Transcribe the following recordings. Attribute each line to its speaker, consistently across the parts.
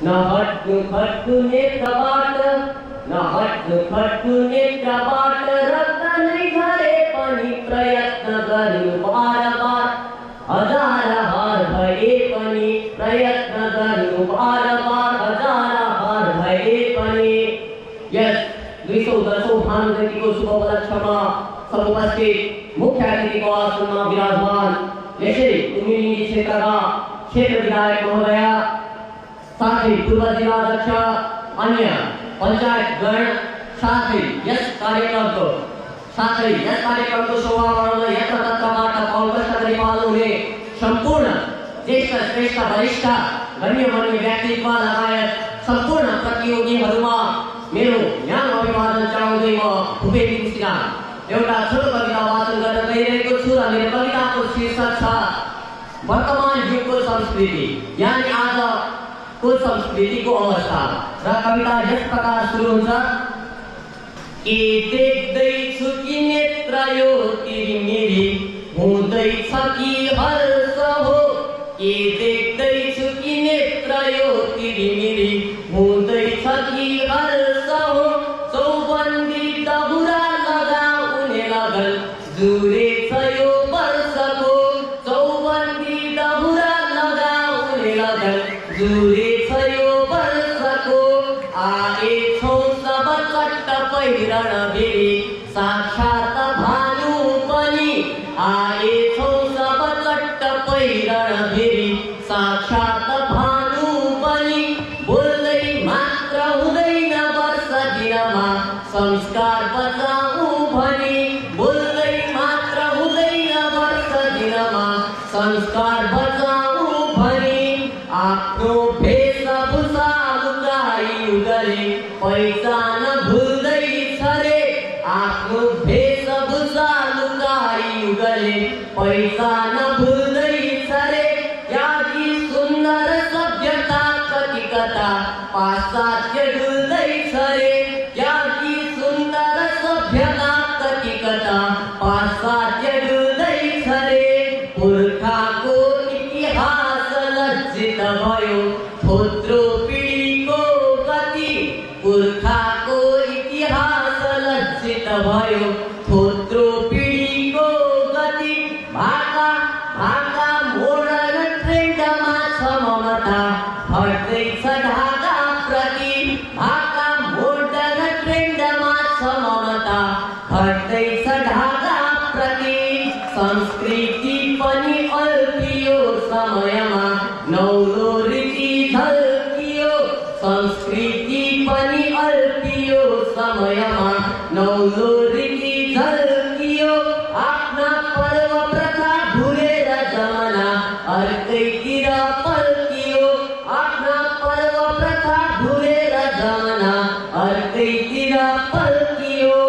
Speaker 1: नहट्टु खट्टु नेत्रबाट नहट्टु खट्टु नेत्रबाट रक्त नै झरे पनि प्रयत्न गर्नु बारबार हजार हार भए पनि प्रयत्न गर्नु बारबार हजार हार भए पनि यस 210औं भानुजयन्तीको शुभ उपलक्ष्यमा समुपस्थित मुख्य अतिथिको आसनमा विराजमान यसरी उमिलिनी क्षेत्रका क्षेत्र विधायक महोदय साथै पूर्व जिल्लाध्यक्ष अन्य पञ्चायत गण साथै यस कार्यक्रमको शोभा बढाउन यत्र तत्रबाट कांग्रेसका नेपाल हुने सम्पूर्ण ज्येष्ठ श्रेष्ठ वरिष्ठ गण्यमान्य व्यक्तित्व लगायत सम्पूर्ण प्रतियोगीहरूमा मेरो न्यानो अभिवादन चढाउँदै म भूपेन्द्र कुसिना एउटा छोटो कविता वाचन गर्न गइरहेको छु र मेरो कविताको शीर्षक छ वर्तमान युगको संस्कृति यानी आजको संस्कृतिको अवस्था र कविता यस प्रकार सुरु हुन्छ के देख्दैछु कि नेत्र यो तिरमिरी हुँदैछ कि हर्ष हो के देख्दैछु कि नेत्र यो तिरमिरी हुँदैछ कि हर्ष हो चौबन्दी दहुरा लगाउने लगन जुरेछ यो वर्षको चौबन्दी दहुरा लगाउने लगन जुरेछ यो वर्षको आएछौँ सब चट्ट पहिरन बेरी साक्षात भानु पनि आएछौँ सब चट्ट पहिरन बेरी साक्षात भानु पनि बोल्दै मात्र हुँदैन वर्ष दिनमा संस्कार बचाऊ भनी बोल्दै मात्र हुँदैन वर्ष दिनमा संस्कार बचाऊ भनी आफ्नो वेशभूषा लुकाई गरे पहिचान भुल्दैछ रे आफ्नो वेशभूषा लुकाई गरे पहिचान भुल्दैछ रे याकी सुन्दर सभ्यता कति कता पाश्चात्य डुल्दैछ रे याकी सुन्दर सभ्यता कति कता पाश्चात्य डुल्दैछ रे पुर्खाको इतिहास लज्जित भयो थोत्रो पिँढीको गति पुर्खाको इतिहास लज्जित भयो थोत्रो पिँढीको गति भाका भाका मोडर्न ट्रेन्डमा छ ममता हट्दैछ ढाका प्रति भाका मोडर्न ट्रेन्डमा छ ममता हट्दैछ ढाका प्रति संस्कृति पनि अल्पियो समयमा नौलो रीति झल्कियो संस्कृति पनि अल्पियो समयमा नौलो रीति झल्कियो आफ्ना पर्व प्रथा भुलेर जमाना अर्कैतिर पल्कियो आफ्ना पर्व प्रथा भुलेर जमाना अर्कैतिर पल्कियो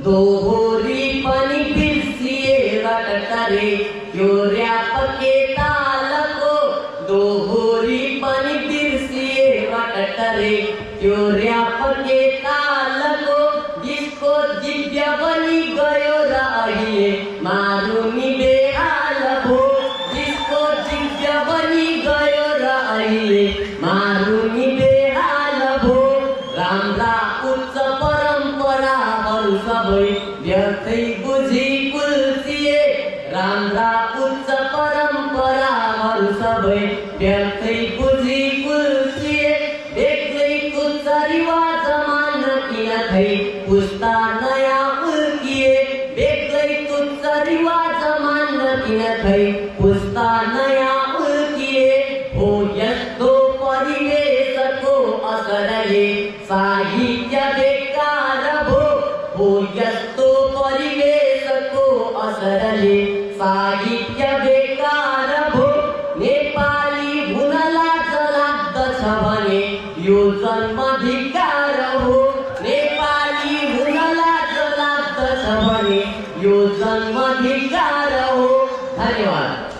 Speaker 1: दोहोरी पनि बिर्सिए रटकरे यो र्याप के तालको दोहोरी पनि बिर्सिए रटकरे यो र्याप के तालको जिसको दिव्य बनि गयो र अहिले मारुनी बेहाल भो जिसको दिव्य बनि गयो र अहिले मारुनी बेहाल भो राम्रा उच्च परम्पराहरू सबै व्यर्थै बुझी कुल्चिए राम्रा उच्च परम्पराहरू सबै व्यर्थै बुझी कुल्चिए बेग्लै कुच्च रिवाज मान्न किन खै पुस्ता नयाँ उल्किए बेग्लै कुच्च रिवाज मान्न किन खै पुस्ता नयाँ उल्किए हो यस्तो परिवेशको असरले साहित्य बेकार भो हो यस्तो परिवेशको असरले साहित्य बेकार भो नेपाली हुन लाज लाग्दछ भने यो जन्मधिकार हो नेपाली हुन लाज लाग्दछ भने यो जन्मधिकार हो। धन्यवाद।